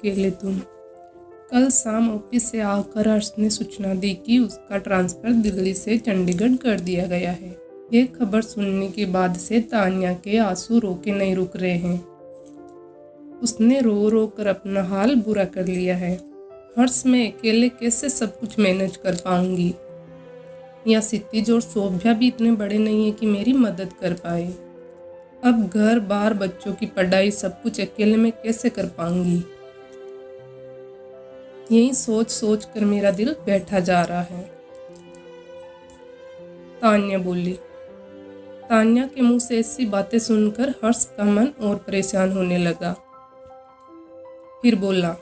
अकेले तुम। कल शाम ऑफिस से आकर हर्ष ने सूचना दी कि उसका ट्रांसफर दिल्ली से चंडीगढ़ कर दिया गया है। यह खबर सुनने के बाद से तान्या के आंसू रोके नहीं रुक रहे हैं। उसने रो रो कर अपना हाल बुरा कर लिया है। हर्ष, मैं अकेले कैसे सब कुछ मैनेज कर पाऊंगी? या क्षितिज और शोभ्या भी इतने बड़े नहीं है कि मेरी मदद कर पाए। अब घर बार, बच्चों की पढ़ाई, सब कुछ अकेले में कैसे कर पाऊंगी? यही सोच सोच कर मेरा दिल बैठा जा रहा है। तान्या बोली। तान्या के मुंह से ऐसी बातें सुनकर हर्ष का मन और परेशान होने लगा। फिर बोला,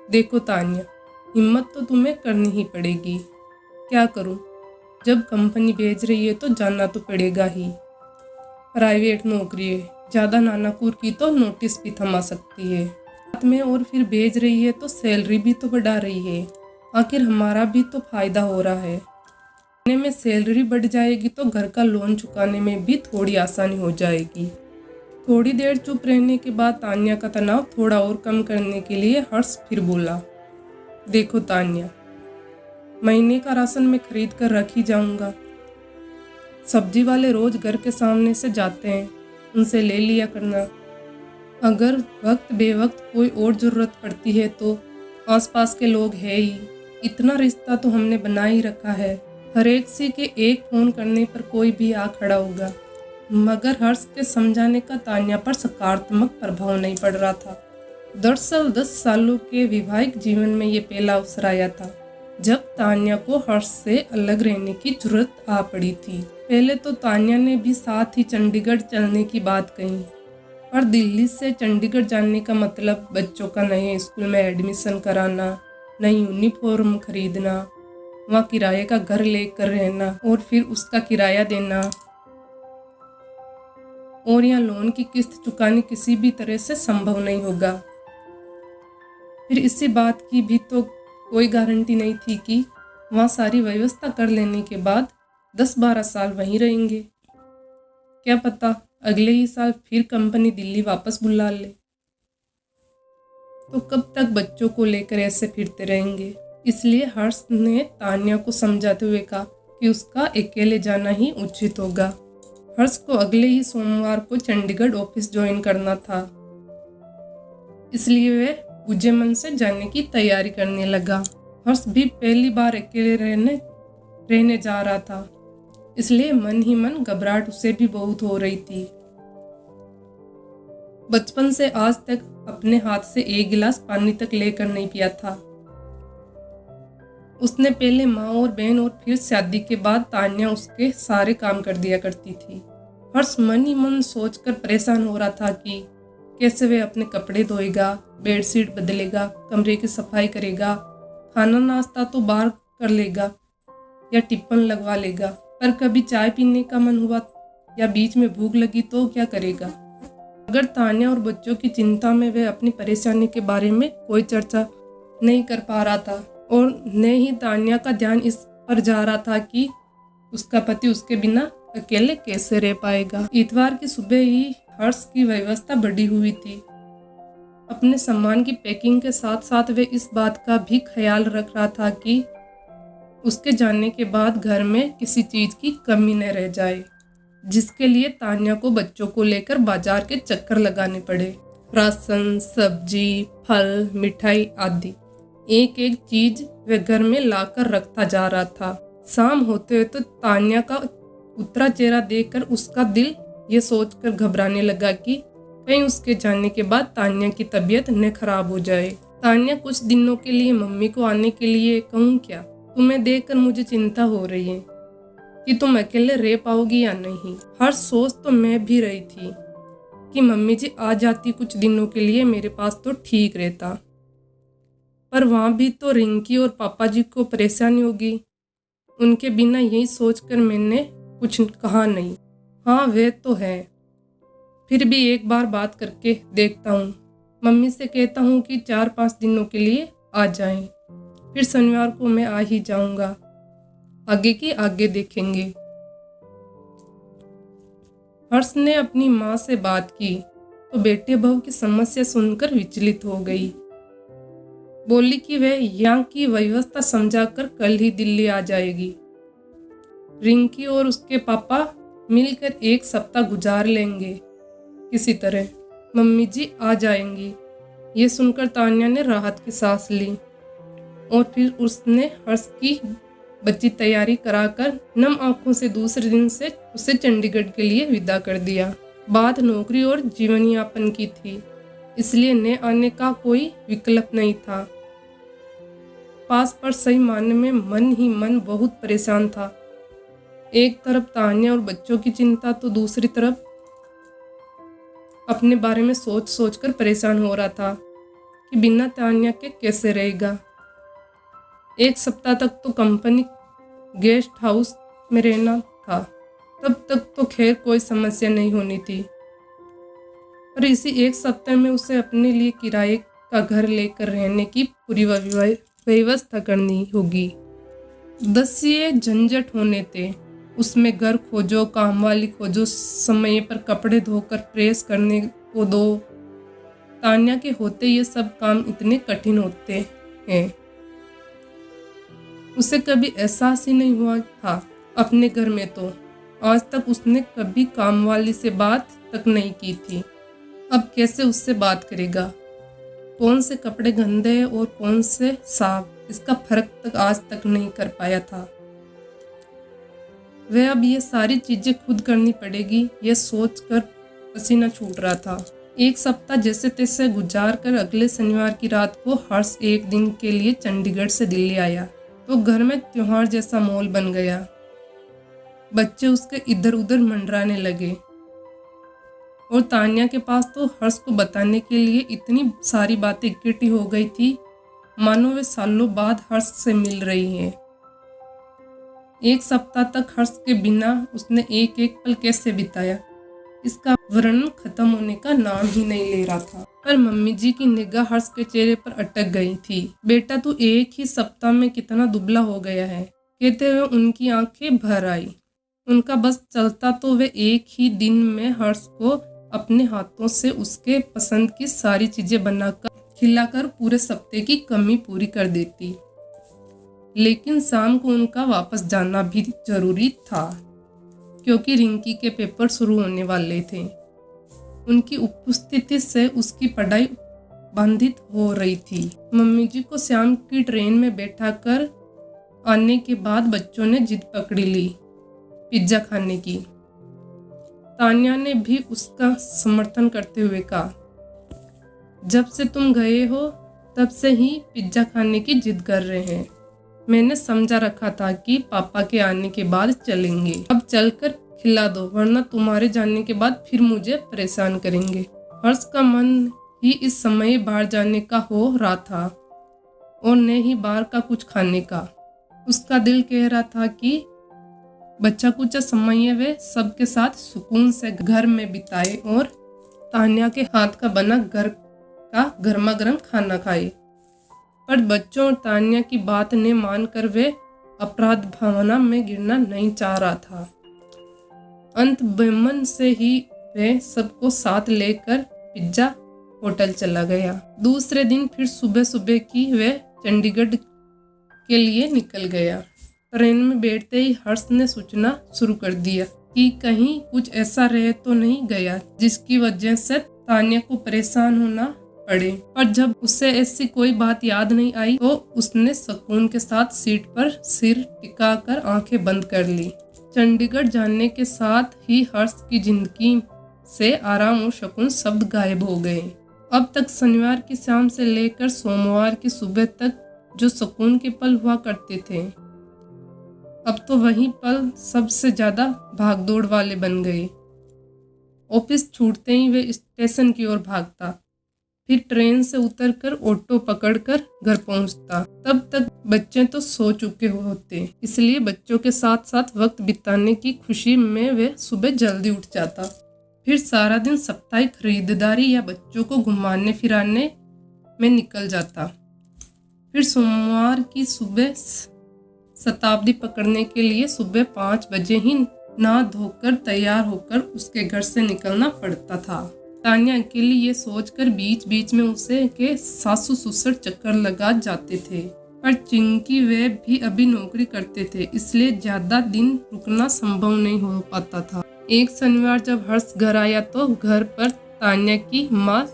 देखो तान्या, हिम्मत तो तुम्हें करनी ही पड़ेगी। क्या करूं? जब कंपनी भेज रही है तो जाना तो पड़ेगा ही। प्राइवेट नौकरी है, ज़्यादा नानापुर की तो नोटिस भी थमा सकती है। साथ में और फिर भेज रही है तो सैलरी भी तो बढ़ा रही है। आखिर हमारा भी तो फायदा हो रहा है। में सैलरी बढ़ जाएगी तो घर का लोन चुकाने में भी थोड़ी आसानी हो जाएगी। थोड़ी देर चुप रहने के बाद तान्या का तनाव थोड़ा और कम करने के लिए हर्ष फिर बोला, देखो तान्या, महीने का राशन मैं खरीद कर रख ही जाऊंगा। सब्जी वाले रोज घर के सामने से जाते हैं, उनसे ले लिया करना। अगर वक्त बेवक्त कोई और ज़रूरत पड़ती है तो आसपास के लोग हैं ही। इतना रिश्ता तो हमने बना ही रखा है। हर एक सी के एक फ़ोन करने पर कोई भी आ खड़ा होगा। मगर हर्ष के समझाने का तान्या पर सकारात्मक प्रभाव नहीं पड़ रहा था। दरअसल 10 सालों के वैवाहिक जीवन में ये पहला अवसर आया था जब तान्या को हर्ष से अलग रहने की जरूरत आ पड़ी थी। पहले तो तान्या ने भी साथ ही चंडीगढ़ चलने की बात कही, पर दिल्ली से चंडीगढ़ जाने का मतलब बच्चों का नए स्कूल में एडमिशन कराना, नई यूनिफॉर्म खरीदना, वहाँ किराए का घर लेकर रहना और फिर उसका किराया देना, और यहाँ लोन की किस्त चुकानी किसी भी तरह से संभव नहीं होगा। फिर इसी बात की भी तो कोई गारंटी नहीं थी कि वहाँ सारी व्यवस्था कर लेने के बाद 10-12 साल वहीं रहेंगे। क्या पता अगले ही साल फिर कंपनी दिल्ली वापस बुला ले। तो कब तक बच्चों को लेकर ऐसे फिरते रहेंगे? इसलिए हर्ष ने तान्या को समझाते हुए कहा कि उसका अकेले जाना ही उचित होगा। हर्ष को अगले ही सोमवार को चंडीगढ़ ऑफिस ज्वाइन करना था, इसलिए वह पूजे मन से जाने की तैयारी करने लगा। हर्ष भी पहली बार अकेले रहने जा रहा था, इसलिए मन ही मन घबराहट उसे भी बहुत हो रही थी। बचपन से आज तक अपने हाथ से एक गिलास पानी तक लेकर नहीं पिया था। उसने पहले माँ और बहन और फिर शादी के बाद तान्या उसके सारे काम कर दिया करती थी। हर्ष मन ही मन सोचकर परेशान हो रहा था कि कैसे वे अपने कपड़े धोएगा, बेडशीट बदलेगा, कमरे की सफाई करेगा, खाना नाश्ता तो बाहर कर लेगा या टिफिन लगवा लेगा, पर कभी चाय पीने का मन हुआ या बीच में भूख लगी तो क्या करेगा? अगर तान्या और बच्चों की चिंता में वह अपनी परेशानी के बारे में कोई चर्चा नहीं कर पा रहा था, और न ही तान्या का ध्यान इस पर जा रहा था कि उसका पति उसके बिना अकेले कैसे रह पाएगा। इतवार की सुबह ही हर्ष की व्यवस्था बढ़ी हुई थी। अपने सामान की पैकिंग के साथ साथ वे इस बात का भी ख्याल रख रहा था कि उसके जाने के बाद घर में किसी चीज की कमी न रह जाए, जिसके लिए तान्या को बच्चों को लेकर बाजार के चक्कर लगाने पड़े। राशन, सब्जी, फल, मिठाई आदि एक एक चीज वे घर में लाकर रखता जा रहा था। शाम होते हुए तो तान्या का उतरा चेहरा देखकर उसका दिल ये सोचकर घबराने लगा कि कहीं उसके जाने के बाद तान्या की तबीयत न खराब हो जाए। तान्या, कुछ दिनों के लिए मम्मी को आने के लिए कहूँ क्या? तुम्हें देखकर मुझे चिंता हो रही है कि तुम अकेले रह पाओगी या नहीं। हर सोच तो मैं भी रही थी कि मम्मी जी आ जाती कुछ दिनों के लिए मेरे पास तो ठीक रहता, पर वहाँ भी तो रिंकी और पापा जी को परेशानी होगी। उनके बिना यही सोचकर मैंने कुछ कहा नहीं। हाँ वे तो है, फिर भी एक बार बात करके देखता हूँ। मम्मी से कहता हूँ कि 4-5 दिनों के लिए आ जाएं, फिर शनिवार को मैं आ ही जाऊँगा। आगे की आगे देखेंगे। हर्ष ने अपनी माँ से बात की तो बेटे बहू की समस्या सुनकर विचलित हो गई। बोली कि वह यहाँ की व्यवस्था समझाकर कल ही दिल्ली आ जाएगी। रिंकी और उसके पापा मिलकर 1 सप्ताह गुजार लेंगे किसी तरह। मम्मी जी आ जाएंगी। ये सुनकर तान्या ने राहत की सांस ली और फिर उसने हर्ष की बची तैयारी कराकर नम आंखों से दूसरे दिन से उसे चंडीगढ़ के लिए विदा कर दिया। बात नौकरी और जीवन यापन की थी, इसलिए न आने का कोई विकल्प नहीं था। पास पर सही मायने में मन ही मन बहुत परेशान था। एक तरफ तान्या और बच्चों की चिंता, तो दूसरी तरफ अपने बारे में सोच सोच कर परेशान हो रहा था कि बिना तान्या के कैसे रहेगा। 1 सप्ताह तक तो कंपनी गेस्ट हाउस में रहना था, तब तक तो खैर कोई समस्या नहीं होनी थी, पर इसी 1 सप्ताह में उसे अपने लिए किराए का घर लेकर रहने की पूरी व्यवस्था करनी होगी। 10 ये झंझट होने थे, उसमें घर खोजो, काम वाली खोजो, समय पर कपड़े धोकर प्रेस करने को दो। तान्या के होते ये सब काम इतने कठिन होते हैं। उसे कभी एहसास ही नहीं हुआ था अपने घर में, तो आज तक उसने कभी काम वाली से बात तक नहीं की थी। अब कैसे उससे बात करेगा? कौन से कपड़े गंदे हैं और कौन से साफ, इसका फर्क तक आज तक नहीं कर पाया था। वह अब ये सारी चीजें खुद करनी पड़ेगी, यह सोचकर पसीना छूट रहा था। 1 सप्ताह जैसे तैसे गुजार कर अगले शनिवार की रात को हर्ष 1 दिन के लिए चंडीगढ़ से दिल्ली आया, तो घर में त्योहार जैसा माहौल बन गया। बच्चे उसके इधर उधर मंडराने लगे और तान्या के पास तो हर्ष को बताने के लिए इतनी सारी बातें इकट्ठी हो गई थी, मानो वे सालों बाद हर्ष से मिल रही है। 1 सप्ताह तक हर्ष के बिना उसने एक एक पल कैसे बिताया, इसका वर्णन खत्म होने का नाम ही नहीं ले रहा था। पर मम्मी जी की निगाह हर्ष के चेहरे पर अटक गई थी। बेटा तू 1 ही सप्ताह में कितना दुबला हो गया है, कहते हुए उनकी आंखें भर आई। उनका बस चलता तो वे 1 ही दिन में हर्ष को अपने हाथों से उसके पसंद की सारी चीजें बनाकर खिलाकर पूरे सप्ताह की कमी पूरी कर देती। लेकिन शाम को उनका वापस जाना भी जरूरी था, क्योंकि रिंकी के पेपर शुरू होने वाले थे। उनकी उपस्थिति से उसकी पढ़ाई बाधित हो रही थी। मम्मी जी को शाम की ट्रेन में बैठाकर आने के बाद बच्चों ने जिद पकड़ी ली पिज्जा खाने की। तान्या ने भी उसका समर्थन करते हुए कहा, जब से तुम गए हो तब से ही पिज्जा खाने की जिद कर रहे हैं। मैंने समझा रखा था कि पापा के आने के बाद चलेंगे, अब चलकर खिला दो, वरना तुम्हारे जाने के बाद फिर मुझे परेशान करेंगे। हर्ष का मन ही इस समय बाहर जाने का हो रहा था और न ही बाहर का कुछ खाने का। उसका दिल कह रहा था कि बच्चा कुछ समय वे सबके साथ सुकून से घर में बिताए और तान्या के हाथ का बना घर का गर्मा गर्म खाना खाए। पर बच्चों और तान्या की बात ने मानकर वे अपराध भावना में गिरना नहीं चाह रहा था। अंत बेमन से ही वे सबको साथ लेकर पिज्जा होटल चला गया। दूसरे दिन फिर सुबह सुबह की वे चंडीगढ़ के लिए निकल गया। ट्रेन में बैठते ही हर्ष ने सोचना शुरू कर दिया कि कहीं कुछ ऐसा रह तो नहीं गया जिसकी वजह से तान्या को परेशान होना पड़े। पर जब उसे ऐसी कोई बात याद नहीं आई तो उसने सुकून के साथ सीट पर सिर टिकाकर आंखें बंद कर ली। चंडीगढ़ जाने के साथ ही हर्ष की जिंदगी से आराम और सुकून शब्द गायब हो गए। अब तक शनिवार की शाम से लेकर सोमवार की सुबह तक जो सुकून के पल हुआ करते थे, अब तो वही पल सबसे ज्यादा भागदौड़ वाले बन गए। ऑफिस छूटते ही वे स्टेशन की ओर भागता, फिर ट्रेन से उतरकर ऑटो पकड़कर घर पहुंचता। तब तक बच्चे तो सो चुके होते, इसलिए बच्चों के साथ साथ वक्त बिताने की खुशी में वे सुबह जल्दी उठ जाता। फिर सारा दिन साप्ताहिक खरीदारी या बच्चों को घुमाने फिराने में निकल जाता। फिर सोमवार की सुबह शताब्दी पकड़ने के लिए सुबह 5 बजे ही नहा धोकर तैयार होकर उसके घर से निकलना पड़ता था। तान्या अकेली ये सोचकर बीच बीच में उसे के सासू ससुर चक्कर लगा जाते थे, पर चिंकी वे भी अभी नौकरी करते थे, इसलिए ज्यादा दिन रुकना संभव नहीं हो पाता था। एक शनिवार जब हर्ष घर आया तो घर पर तान्या की माँ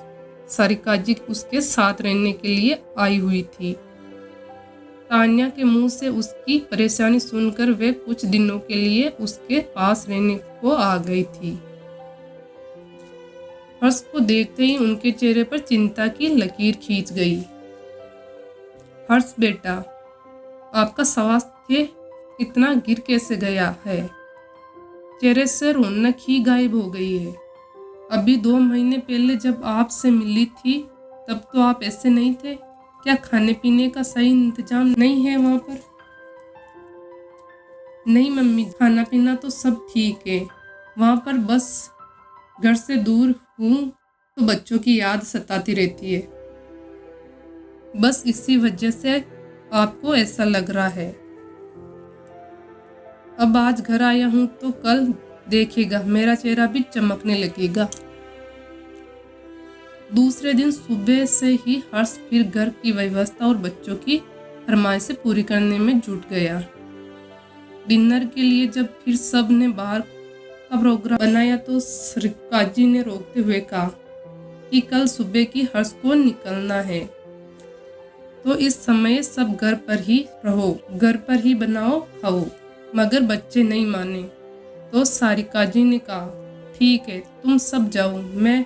सारिका जी उसके साथ रहने के लिए आई हुई थी। तान्या के मुंह से उसकी परेशानी सुनकर वे कुछ दिनों के लिए उसके पास रहने को आ गई थी। हर्ष को देखते ही उनके चेहरे पर चिंता की लकीर खींच गई। हर्ष बेटा, आपका स्वास्थ्य इतना गिर कैसे गया है? चेहरे से रौनक ही गायब हो गई है। अभी 2 महीने पहले जब आपसे मिली थी तब तो आप ऐसे नहीं थे। क्या खाने पीने का सही इंतजाम नहीं है वहाँ पर? नहीं मम्मी, खाना पीना तो सब ठीक है। वहाँ पर बस घर से दूर हूँ तो बच्चों की याद सताती रहती है। बस इसी वजह से आपको ऐसा लग रहा है। अब आज घर आया हूँ तो कल देखिएगा मेरा चेहरा भी चमकने लगेगा। दूसरे दिन सुबह से ही हर्ष फिर घर की व्यवस्था और बच्चों की फरमाइशें पूरी करने में जुट गया। डिनर के लिए जब फिर सब ने बाहर का प्रोग्राम बनाया तो सारिका जी ने रोकते हुए कहा कि कल सुबह की हर्ष को निकलना है, तो इस समय सब घर पर ही रहो, घर पर ही बनाओ खाओ। मगर बच्चे नहीं माने तो सारिका जी ने कहा ठीक है तुम सब जाओ, मैं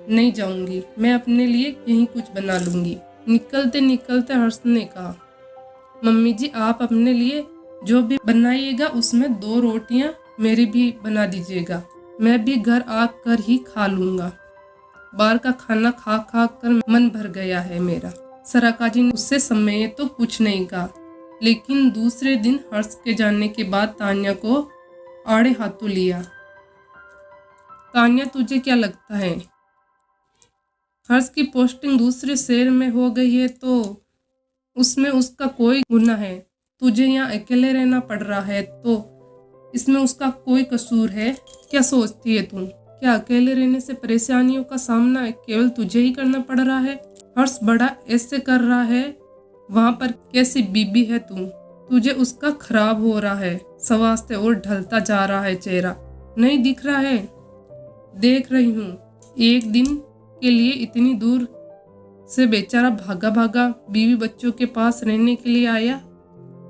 नहीं जाऊंगी, मैं अपने लिए यहीं कुछ बना लूंगी। निकलते निकलते हर्ष ने कहा मम्मी जी आप अपने लिए जो भी बनाइएगा उसमें 2 रोटियां मेरी भी बना दीजिएगा, मैं भी घर आकर ही खा लूंगा। बाहर का खाना खा खा कर मन भर गया है मेरा। सारिका जी ने उससे समय तो कुछ नहीं कहा, लेकिन दूसरे दिन हर्ष के जाने के बाद तान्या को आड़े हाथों लिया। तान्या तुझे क्या लगता है हर्ष की पोस्टिंग दूसरे शहर में हो गई है तो उसमें उसका कोई गुनाह है? तुझे यहाँ अकेले रहना पड़ रहा है तो इसमें उसका कोई कसूर है? क्या सोचती है तुम? क्या अकेले रहने से परेशानियों का सामना केवल तुझे ही करना पड़ रहा है? हर्ष बड़ा ऐसे कर रहा है, वहां पर कैसी बीबी है तुम? तुझे उसका खराब हो रहा है स्वास्थ्य और ढलता जा रहा है चेहरा, नहीं दिख रहा है? देख रही हूँ, एक दिन के लिए इतनी दूर से बेचारा भागा भागा बीवी बच्चों के पास रहने के लिए आया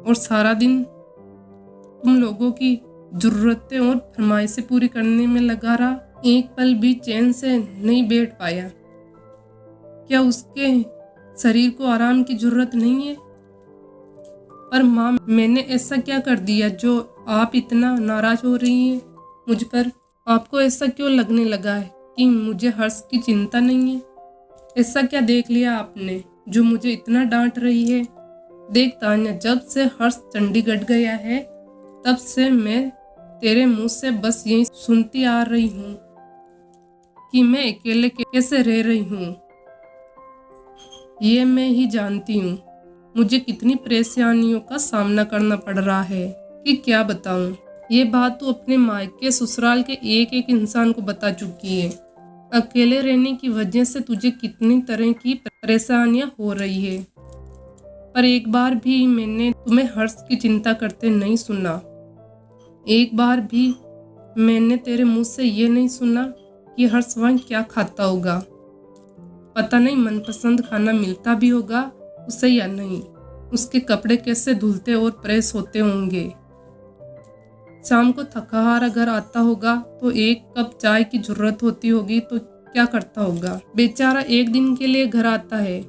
और सारा दिन तुम लोगों की जरूरतें और फरमाइशें पूरी करने में लगा रहा, एक पल भी चैन से नहीं बैठ पाया। क्या उसके शरीर को आराम की जरूरत नहीं है? पर माँ मैंने ऐसा क्या कर दिया जो आप इतना नाराज हो रही हैं मुझ पर? आपको ऐसा क्यों लगने लगा है कि मुझे हर्ष की चिंता नहीं है? ऐसा क्या देख लिया आपने जो मुझे इतना डांट रही है? देख तान्या, जब से हर्ष चंडीगढ़ गया है तब से मैं तेरे मुंह से बस यही सुनती आ रही हूँ कि मैं अकेले कैसे रह रही हूँ। ये मैं ही जानती हूँ मुझे कितनी परेशानियों का सामना करना पड़ रहा है कि क्या बताऊँ। ये बात तो अपने मायके ससुराल के एक एक इंसान को बता चुकी है। अकेले रहने की वजह से तुझे कितनी तरह की परेशानियां हो रही है, पर एक बार भी मैंने तुम्हें हर्ष की चिंता करते नहीं सुना। एक बार भी मैंने तेरे मुंह से ये नहीं सुना कि हर्ष वहाँ क्या खाता होगा। पता नहीं मनपसंद खाना मिलता भी होगा उसे या नहीं, उसके कपड़े कैसे धुलते और प्रेस होते होंगे। शाम को थका हारा घर आता होगा तो एक कप चाय की जरूरत होती होगी तो क्या करता होगा। बेचारा एक दिन के लिए घर आता है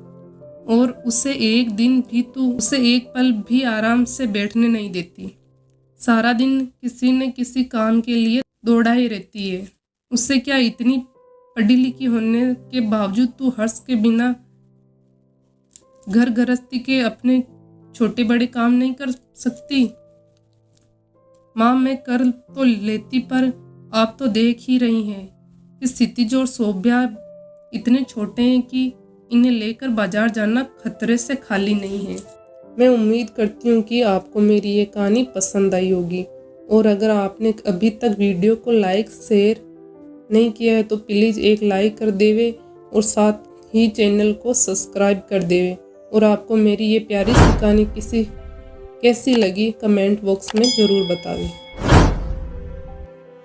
और उसे एक दिन भी तू उसे एक पल भी आराम से बैठने नहीं देती। सारा दिन किसी न किसी काम के लिए दौड़ा ही रहती है। उससे क्या इतनी पढ़ी लिखी होने के बावजूद तू हर्ष के बिना घर गृहस्थी के अपने छोटे बड़े काम नहीं कर सकती? माँ मैं कर तो लेती, पर आप तो देख ही रही हैं कि क्षितिज और शोभ्या इतने छोटे हैं कि इन्हें लेकर बाजार जाना खतरे से खाली नहीं है। मैं उम्मीद करती हूँ कि आपको मेरी ये कहानी पसंद आई होगी, और अगर आपने अभी तक वीडियो को लाइक शेयर नहीं किया है तो प्लीज़ एक लाइक कर देवे और साथ ही चैनल को सब्सक्राइब कर देवे। और आपको मेरी ये प्यारी सी कहानी कैसी लगी कमेंट बॉक्स में ज़रूर बतावे।